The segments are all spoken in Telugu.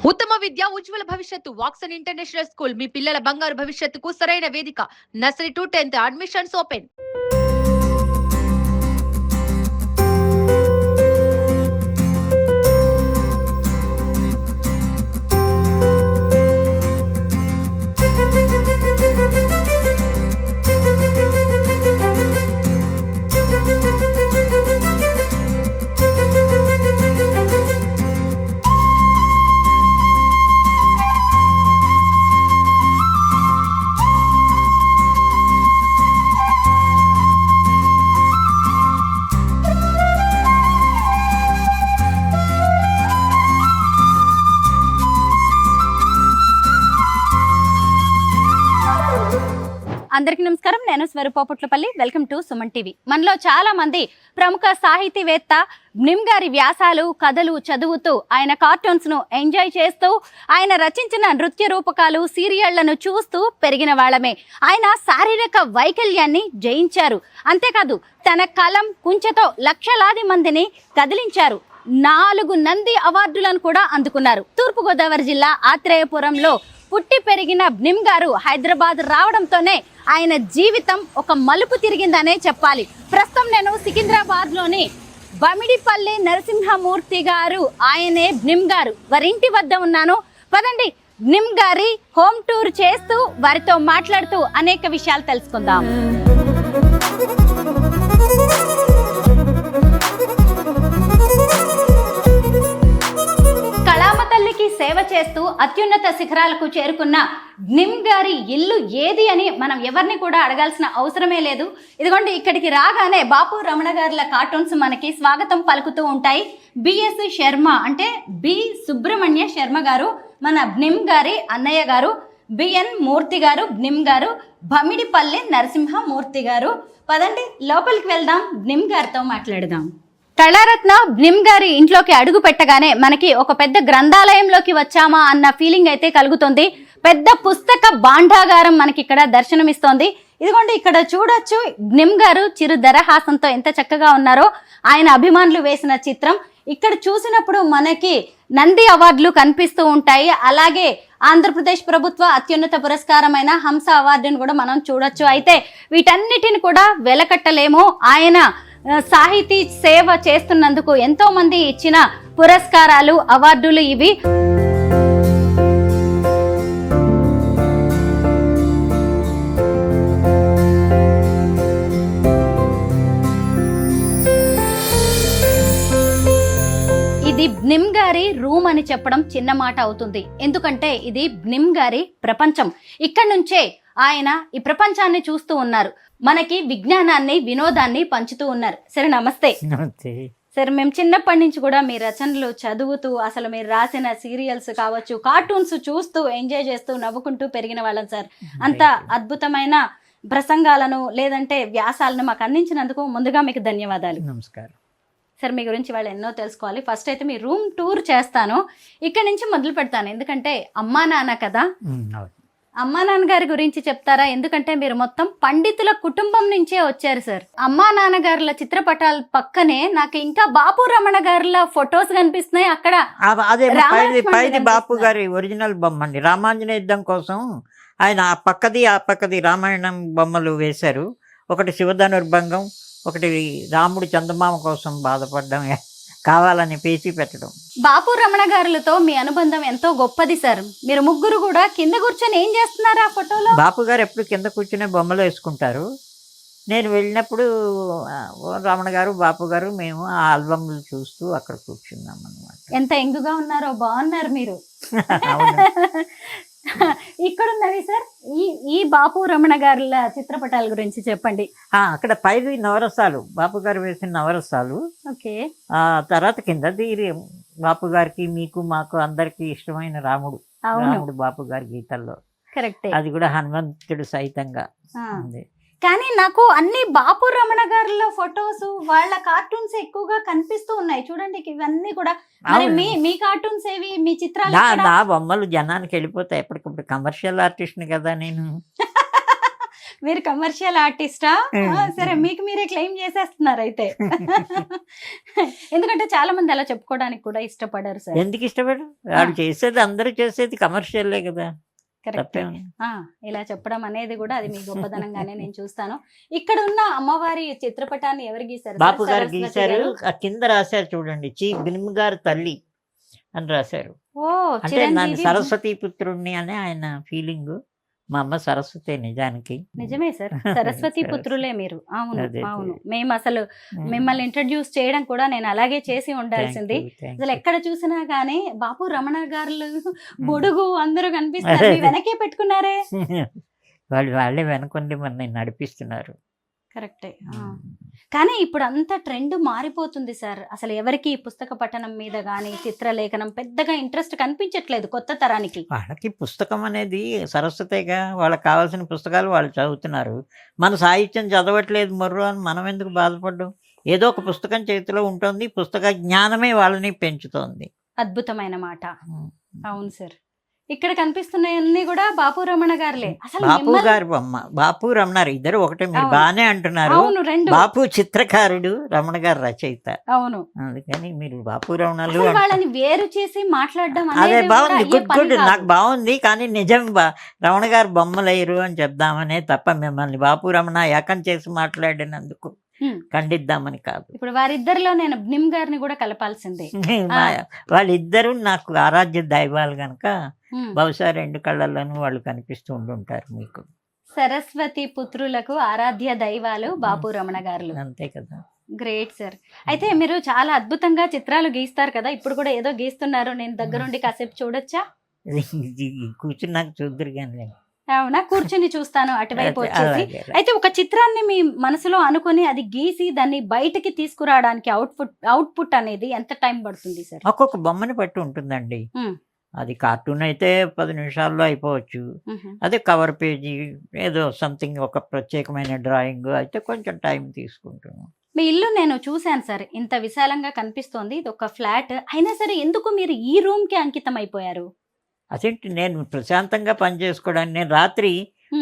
ఉత్తమ విద్య ఉజ్వల భవిష్యత్తు వాక్సన్ ఇంటర్నేషనల్ స్కూల్ మీ పిల్లల బంగారు భవిష్యత్తుకు సరైన వేదిక nursery to 10th admissions open. అందరికీ నమస్కారం. నేను స్వరూపపుట్లపల్లి. Welcome to Suman TV. మనలో చాలా మంది ప్రముఖ సాహితీవేత్త నిమ్ గారి వ్యాసాలు, కథలు చదువుతూ ఆయన కార్టూన్స్ ను ఎంజాయ్ చేస్తూ ఆయన రచించిన నృత్య రూపకాలు, సీరియళ్లను చూస్తూ పెరిగిన వాళ్ళమే. ఆయన శారీరక వైకల్యాన్ని జయించారు. అంతేకాదు తన కలం కుంచెతో లక్షలాది మందిని కదిలించారు. 4 నంది అవార్డులను కూడా అందుకున్నారు. తూర్పుగోదావరి జిల్లా ఆత్రేయపురంలో పుట్టి పెరిగిన నిమ్ గారు హైదరాబాద్ రావడంతోనే ఆయన జీవితం ఒక మలుపు తిరిగిందనే చెప్పాలి. ప్రస్తుతం నేను సికింద్రాబాద్లోని బమిడిపల్లి నరసింహమూర్తి గారు, ఆయనే నిమ్ గారు వారింటి వద్ద ఉన్నాను. పదండి, నిమ్ గారి హోమ్ టూర్ చేస్తూ వారితో మాట్లాడుతూ అనేక విషయాలు తెలుసుకుందాం. తల్లికి సేవ చేస్తూ అత్యున్నత శిఖరాలకు చేరుకున్న నిమ్ గారి ఇల్లు ఏది అని మనం ఎవరిని కూడా అడగాల్సిన అవసరమే లేదు. ఇదిగోండి, ఇక్కడికి రాగానే బాపు రమణ గారుల కార్టూన్స్ మనకి స్వాగతం పలుకుతూ ఉంటాయి. బిఎస్ శర్మ అంటే బి సుబ్రహ్మణ్య శర్మ గారు మన నిమ్ గారి అన్నయ్య గారు, బిఎన్ మూర్తి గారు నిమ్ గారు, బమిడిపల్లి నరసింహమూర్తి గారు. పదండి లోపలికి వెళ్దాం, నిమ్ గారితో మాట్లాడదాం. కళారత్న నిమ్ గారి ఇంట్లోకి అడుగు పెట్టగానే మనకి ఒక పెద్ద గ్రంథాలయంలోకి వచ్చామా అన్న ఫీలింగ్ అయితే కలుగుతుంది. పెద్ద పుస్తక భాండాగారం మనకి ఇక్కడ దర్శనమిస్తోంది. ఇదిగోండి, ఇక్కడ చూడొచ్చు నిమ్ గారు చిరు దరహాసంతో ఎంత చక్కగా ఉన్నారో. ఆయన అభిమానులు వేసిన చిత్రం ఇక్కడ చూసినప్పుడు మనకి నంది అవార్డులు కనిపిస్తూ ఉంటాయి. అలాగే ఆంధ్రప్రదేశ్ ప్రభుత్వ అత్యున్నత పురస్కారమైన హంస అవార్డును కూడా మనం చూడొచ్చు. అయితే వీటన్నిటిని కూడా వెలకట్టలేము. ఆయన సాహితీ సేవ చేస్తున్నందుకు ఎంతో మంది ఇచ్చిన పురస్కారాలు, అవార్డులు ఇవి. ఇది నిమ్ గారి రూమ్ అని చెప్పడం చిన్న మాట అవుతుంది. ఎందుకంటే ఇది నిమ్ గారి ప్రపంచం. ఇక్కడి నుంచే ఆయన ఈ ప్రపంచాన్ని చూస్తూ ఉన్నారు. మనకి విజ్ఞానాన్ని, వినోదాన్ని పంచుతూ ఉన్నారు. సరే, నమస్తే. సరే, మేము చిన్నప్పటి నుంచి కూడా మీ రచనలు చదువుతూ, అసలు మీరు రాసిన సీరియల్స్ కావచ్చు, కార్టూన్స్ చూస్తూ ఎంజాయ్ చేస్తూ నవ్వుకుంటూ పెరిగిన వాళ్ళం సార్. అంత అద్భుతమైన ప్రసంగాలను లేదంటే వ్యాసాలను మాకు అందించినందుకు ముందుగా మీకు ధన్యవాదాలు. నమస్కారం సార్. మీ గురించి వాళ్ళు ఎన్నో తెలుసుకోవాలి. ఫస్ట్ అయితే మీ రూమ్ టూర్ చేస్తాను, ఇక్కడి నుంచి మొదలు పెడతాను. ఎందుకంటే అమ్మా నాన్న కదా, అమ్మా నాన్నగారి గురించి చెప్తారా? ఎందుకంటే మీరు మొత్తం పండితుల కుటుంబం నుంచే వచ్చారు సార్. అమ్మా నాన్నగారుల చిత్రపటాల పక్కనే నాకు ఇంకా బాపు రమణ గారుల ఫొటోస్ కనిపిస్తున్నాయి. అక్కడ అదే బాపు గారి ఒరిజినల్ బొమ్మ అండి. రామాంజనేయ యుద్ధం కోసం ఆయన ఆ పక్కది రామాయణం బొమ్మలు వేశారు. ఒకటి శివధనుర్భంగం, ఒకటి రాముడు చందమామ కోసం బాధపడడం కావాలని పేచి పెట్టడం. బాపు రమణ గారులతో మీ అనుబంధం ఎంతో గొప్పది సార్. మీరు ముగ్గురు కూడా కింద కూర్చొని ఏం చేస్తున్నారు ఆ ఫోటోలో? బాపు గారు ఎప్పుడు కింద కూర్చునే బొమ్మలు వేసుకుంటారు. నేను వెళ్ళినప్పుడు రమణ గారు, బాపు గారు, మేము ఆ ఆల్బమ్లు చూస్తూ అక్కడ కూర్చున్నాం అన్నమాట. ఎంత ఎంగుగా ఉన్నారో, బాగున్నారు మీరు. ఇక్కడ ఉన్నది సార్ ఈ బాపు రమణ గారుల చిత్రపటాల గురించి చెప్పండి. అక్కడ పైది నవరసాలు, బాపు గారు వేసిన నవరసాలు. ఓకే. తర్వాత కిందది బాపు గారికి, మీకు, మాకు అందరికి ఇష్టమైన రాముడు బాపు గారి గీతల్లో. కరెక్ట్. అది కూడా హనుమంతుడు సైతంగా ఉంది. కానీ నాకు అన్ని బాపు రమణ గారుల ఫొటోస్, వాళ్ళ కార్టూన్స్ ఎక్కువగా కనిపిస్తూ ఉన్నాయి. చూడండి, ఇవన్నీ కూడా మీ కార్టూన్స్ ఏవి? మీ చిత్రాలు? నా బొమ్మలు జనానికి వెళ్ళిపోతాయి. ఎప్పటికప్పుడు కమర్షియల్ ఆర్టిస్ట్ ని కదా నేను. మీరు కమర్షియల్ ఆర్టిస్టా? సరే, మీకు మీరే క్లెయిమ్ చేసేస్తున్నారు అయితే. ఎందుకంటే చాలా మంది అలా చెప్పుకోవడానికి కూడా ఇష్టపడరు సార్. ఎందుకు ఇష్టపడరు? వాడు చేసేది అందరూ చేసేది కమర్షియల్లే కదా. కరెక్ట్. తప్పేముంది? ఇలా చెప్పడం అనేది కూడా అది మీ గొప్పదనంగానే నేను చూస్తాను. ఇక్కడ ఉన్న అమ్మవారి చిత్రపటాన్ని ఎవరు గీశారు? బాపు గారు సరస్వతి గీశారు. గారు? ఆ కింద రాశారు చూడండి, బినిమ్ గారు తల్లి అని రాశారు. ఓ, అంటే నన్ను చిరంజీవి. సరస్వతి పుత్రుణ్ణి అని ఆయన ఫీలింగ్. మా అమ్మ సరస్వతి నిజానికి. నిజమే సార్, సరస్వతి పుత్రులే మీరు. అవును అదే, అవును. మేము అసలు మిమ్మల్ని ఇంట్రడ్యూస్ చేయడం కూడా నేను అలాగే చేసి ఉండాల్సింది. అసలు ఎక్కడ చూసినా గానీ బాపు రమణ గారు, బొడుగు అందరూ కనిపిస్తారు. మీ వెనకే పెట్టుకున్నారే. వాళ్ళే వెనకుండి మన నడిపిస్తున్నారు. కరెక్టే. కానీ ఇప్పుడు అంతా ట్రెండ్ మారిపోతుంది సార్. అసలు ఎవరికి ఈ పుస్తక పఠనం మీద గానీ చిత్రలేఖనం పెద్దగా ఇంట్రెస్ట్ కనిపించట్లేదు కొత్త తరానికి. వాళ్ళకి పుస్తకం అనేది సరస్వతిగా, వాళ్ళకి కావాల్సిన పుస్తకాలు వాళ్ళు చదువుతున్నారు. మన సాహిత్యం చదవట్లేదు మొర్రు అని మనం ఎందుకు బాధపడ్డాం? ఏదో ఒక పుస్తకం చేతిలో ఉంటుంది, పుస్తక జ్ఞానమే వాళ్ళని పెంచుతోంది. అద్భుతమైన మాట. అవును సార్. ఇక్కడ కనిపిస్తున్నాయన్నీ కూడా బాపు రమణ గారులే. అసలు బాపు మిమ్మల్ని- గారు బొమ్మ, బాపు రమణ ఇద్దరు ఒకటే. మీరు అవును. బాగానే అంటున్నారు. అవును, రెండు. బాపు చిత్రకారుడు, రమణ గారు రచయిత. అవును. అందుకని మీరు బాపు రమణలు అసలు వాళ్ళని వేరు చేసి మాట్లాడడం అదే అనేది బాగుంది. కూడా గుడ్ అయ్యే గుడ్, పని కాదు. నాకు బాగుంది. కానీ నిజం రమణ గారు బొమ్మలేరు అని చెప్దామనే తప్ప మిమ్మల్ని బాపు రమణ ఏకం చేసి మాట్లాడినందుకు ఖండిద్దామని కాదు. ఇప్పుడు వారిద్దరిలో నేను నిమ్ గారిని కూడా కలపాల్సిందే. వాళ్ళిద్దరూ నాకు ఆరాధ్య దైవాలు గనక బహుశా రెండు కళ్ళల్లోనూ వాళ్ళు కనిపిస్తూ ఉంటుంటారు మీకు. సరస్వతి పుత్రులకు ఆరాధ్య దైవాలు బాపు రమణ గారు. అంతే కదా. Great sir. అయితే మీరు చాలా అద్భుతంగా చిత్రాలు గీస్తారు కదా. ఇప్పుడు కూడా ఏదో గీస్తున్నారు. నేను దగ్గరుండి కాసేపు చూడొచ్చా? కూర్చుని నాకు చూద్దరు కానీ. అవునా, కూర్చుని చూస్తాను అటువైపు వచ్చేసి. అలాగే. అయితే ఒక చిత్రాన్ని మీ మనసులో అనుకుని అది గీసి దాన్ని బయటికి తీసుకురావడానికి అవుట్పుట్ అనేది ఎంత టైం పడుతుంది సార్? ఒక్కొక్క బొమ్మని బట్టి ఉంటుందండి. అది కార్టూన్ అయితే 10 నిమిషాల్లో అయిపోవచ్చు. అదే కవర్ పేజీ ఏదో సంథింగ్ ఒక ప్రత్యేకమైన డ్రాయింగ్ అయితే కొంచెం టైం తీసుకుంటున్నాం. మీ ఇల్లు నేను చూశాను సార్, ఇంత విశాలంగా కనిపిస్తోంది. ఇది ఒక ఫ్లాట్ అయినా సరే ఎందుకు మీరు ఈ రూమ్ కి అంకితం అయిపోయారు? అదేంటి, నేను ప్రశాంతంగా పని చేసుకోవడానికి నేను రాత్రి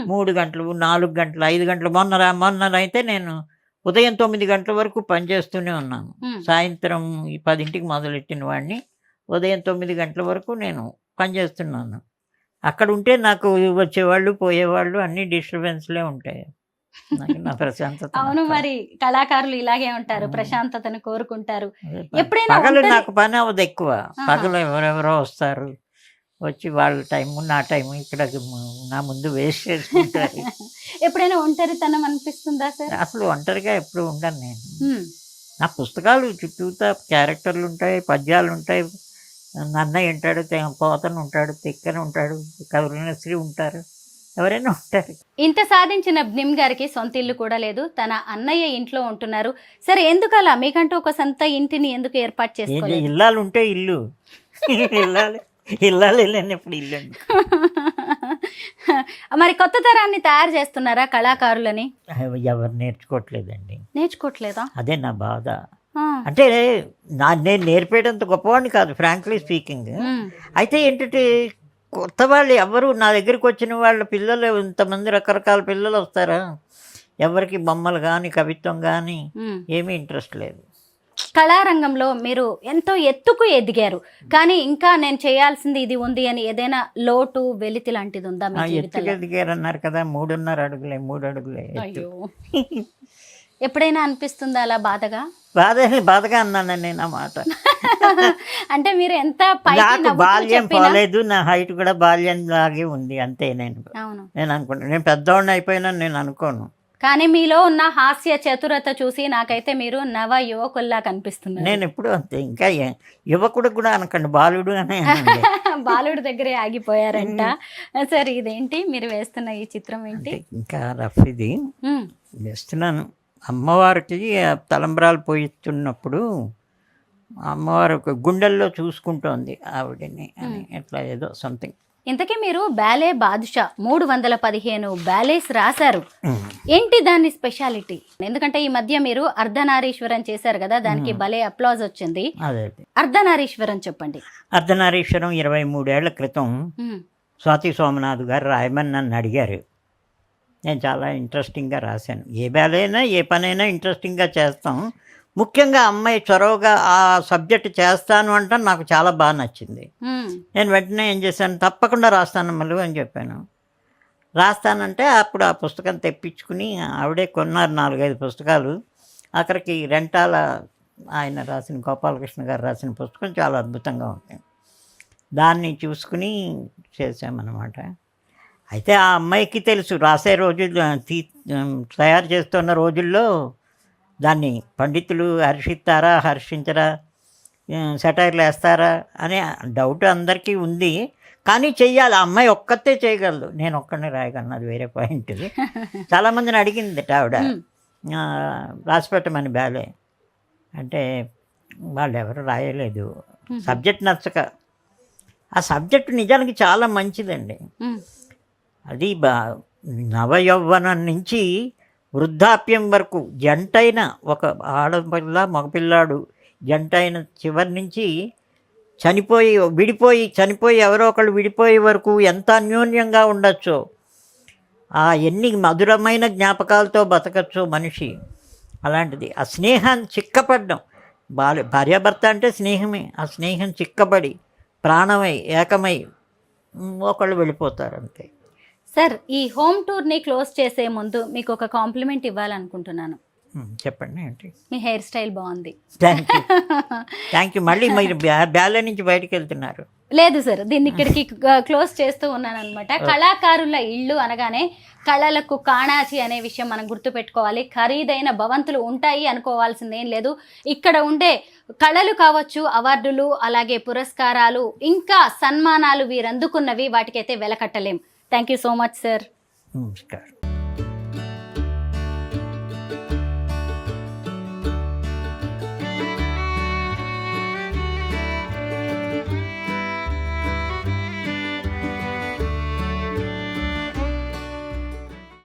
3 గంటలు 4 గంటలు 5 గంటలు మొన్న అయితే నేను ఉదయం 9 గంటల వరకు పనిచేస్తూనే ఉన్నాను. సాయంత్రం 10ంటికి మొదలెట్టిన వాడిని ఉదయం 9 గంటల వరకు నేను పనిచేస్తున్నాను. అక్కడ ఉంటే నాకు వచ్చేవాళ్ళు పోయేవాళ్ళు అన్ని డిస్టర్బెన్స్లే ఉంటాయి. నా ప్రశాంతత. అవును, మరి కళాకారులు ఇలాగే ఉంటారు, ప్రశాంతతను కోరుకుంటారు. ఎప్పుడైనా పగలు ఒంటరి- నాకు పని అవ్వదు ఎక్కువ. పగలు ఎవరెవరో వస్తారు, వచ్చి వాళ్ళ టైము నా టైము ఇక్కడ నా ముందు వేస్ట్ చేసుకుంటారు. ఎప్పుడైనా ఒంటరితనం అనిపిస్తుందా సార్? అసలు ఒంటరిగా ఎప్పుడు ఉండను నేను. నా పుస్తకాలు చుట్టూతా క్యారెక్టర్లు ఉంటాయి, పద్యాలు ఉంటాయి. నన్నయ్య ఉంటాడు, పోతను ఉంటాడు, తిక్కన ఉంటాడు, కరుణశ్రీ ఉంటారు, ఎవరైనా ఉంటారు. ఇంత సాధించిన నిమ్ గారికి సొంత ఇల్లు కూడా లేదు, తన అన్నయ్య ఇంట్లో ఉంటున్నారు. సరే, ఎందుకు అలా? మీకంటూ ఒక సొంత ఇంటిని ఎందుకు ఏర్పాటు చేసుకోలేదు? ఇల్లాలు ఉంటే ఇల్లు, ఇల్లాలు లేనప్పుడు ఇల్లు. మరి కొత్త తరాన్ని తయారు చేస్తున్నారా కళాకారులని? ఎవరు నేర్చుకోవట్లేదండి. నేర్చుకోవట్లేదా? అదే నా బాధ. అంటే నేను నేర్పేటంత గొప్పవాడిని కాదు, ఫ్రాంక్లీ స్పీకింగ్. అయితే ఏంటంటే కొత్త వాళ్ళు ఎవరు నా దగ్గరికి వచ్చిన వాళ్ళ పిల్లలు, ఇంతమంది రకరకాల పిల్లలు వస్తారా, ఎవరికి బొమ్మలు కానీ కవిత్వం కానీ ఏమీ ఇంట్రెస్ట్ లేదు. కళారంగంలో మీరు ఎంతో ఎత్తుకు ఎదిగారు, కానీ ఇంకా నేను చేయాల్సింది ఇది ఉంది అని ఏదైనా లోటు వెలితి లాంటిది ఉందా మీ జీవితంలో? ఎత్తుకెదిగారు అన్నారు కదా, 3.5 అడుగులే 3 అడుగులే. అయ్యో, ఎప్పుడైనా అనిపిస్తుందా అలా బాధగా? బాధగా అన్నాను నేను ఆ మాట. అంటే మీరు ఎంత పైకి నాకు నవ్వుతూ బాల్యం చెప్పినా- పోలేదు, నా హైట్ కూడా బాల్యం లాగే ఉంది, అంతే. అవును, నేను అనుకుంటాను నేను పెద్దవాడిని అయిపోయినా నేను అనుకోను. కానీ మీలో ఉన్న హాస్య చతురత చూసి నాకైతే మీరు నవ యువకుల్లా కనిపిస్తున్నారు. నేను ఎప్పుడు అంతే, ఇంకా యువకుడు కూడా అనకండి, బాలుడు అనే అనండి. బాలుడి దగ్గరే ఆగిపోయారంట. సరే, ఇదేంటి మీరు వేస్తున్న ఈ చిత్రం ఏంటి? అంటే ఇంకా రఫ్ ఇది వేస్తున్నాను. అమ్మవారికి తలంబ్రాలు పోయిస్తున్నప్పుడు అమ్మవారు గుండెల్లో చూసుకుంటోంది ఆవిడని అని, ఎట్లా ఏదో సంథింగ్. ఇంతకీ మీరు బ్యాలే బాదుషా 315 బ్యాలేస్ రాశారు. ఏంటి దాని స్పెషాలిటీ? ఎందుకంటే ఈ మధ్య మీరు అర్ధనారీశ్వరం చేశారు కదా, దానికి భలే అప్లాజ్ వచ్చింది. అదే అర్ధనారీశ్వరం చెప్పండి. అర్ధనారీశ్వరం 23 ఏళ్ల క్రితం స్వాతి సోమనాథ్ గారు రాయమని నన్ను అడిగారు. నేను చాలా ఇంట్రెస్టింగ్గా రాశాను. ఏ బ్యాలైనా ఏ పనైనా ఇంట్రెస్టింగ్గా చేస్తాం. ముఖ్యంగా అమ్మాయి చొరవగా ఆ సబ్జెక్ట్ చేస్తాను అంటే నాకు చాలా బాగా నచ్చింది. నేను వెంటనే ఏం చేశాను, తప్పకుండా రాస్తాను మళ్ళీ అని చెప్పాను. రాస్తానంటే అప్పుడు ఆ పుస్తకం తెప్పించుకుని ఆవిడే కొన్నారు 4-5 పుస్తకాలు. అక్కడికి రెంటాల ఆయన రాసిన గోపాలకృష్ణ గారు రాసిన పుస్తకం చాలా అద్భుతంగా ఉంది. దాన్ని చూసుకుని చేసామన్నమాట. అయితే ఆ అమ్మాయికి తెలుసు రాసే రోజుల్లో తయారు చేస్తున్న రోజుల్లో దాన్ని పండితులు హర్షిస్తారా హర్షించరా, సెటైర్లు వేస్తారా అనే డౌట్ అందరికీ ఉంది. కానీ చెయ్యాలి, ఆ అమ్మాయి ఒక్కతే చేయగలదు, నేను ఒక్కడిని రాయగలను, అది వేరే పాయింట్. చాలామందిని అడిగింది ఆవిడ రాసి పెట్టమని బ్యాలే అంటే వాళ్ళు ఎవరు రాయలేదు, సబ్జెక్ట్ నచ్చక. ఆ సబ్జెక్టు నిజానికి చాలా మంచిదండి. అది నవయౌవనం నుంచి వృద్ధాప్యం వరకు జంటైన ఒక ఆడపిల్ల మగపిల్లాడు జంటైన చివరి నుంచి చనిపోయి ఎవరో ఒకళ్ళు విడిపోయే వరకు ఎంత అన్యోన్యంగా ఉండొచ్చో, ఎన్ని మధురమైన జ్ఞాపకాలతో బతకచ్చో మనిషి. అలాంటిది ఆ స్నేహాన్ని చిక్కపడ్డం. భార్యాభర్త అంటే స్నేహమే. ఆ స్నేహం చిక్కబడి ప్రాణమై ఏకమై ఒకళ్ళు వెళ్ళిపోతారు అంతే. సార్, ఈ హోమ్ టూర్ని క్లోజ్ చేసే ముందు మీకు ఒక కాంప్లిమెంట్ ఇవ్వాలనుకుంటున్నాను. చెప్పండి ఏంటి? మీ హెయిర్ స్టైల్ బాగుంది. Thank you. మళ్ళీ మీరు బ్యాలే నుంచి బయటకు వెళ్తున్నారు? లేదు సార్, దీన్ని ఇక్కడికి క్లోజ్ చేస్తూ ఉన్నాను అనమాట. కళాకారుల ఇళ్ళు అనగానే కళలకు కాణాచి అనే విషయం మనం గుర్తుపెట్టుకోవాలి. ఖరీదైన భవంతులు ఉంటాయి అనుకోవాల్సిందేం లేదు. ఇక్కడ ఉండే కళలు కావచ్చు, అవార్డులు, అలాగే పురస్కారాలు, ఇంకా సన్మానాలు వీరందుకున్నవి, వాటికైతే వెలకట్టలేం. Thank you so much sir. నమస్కారం.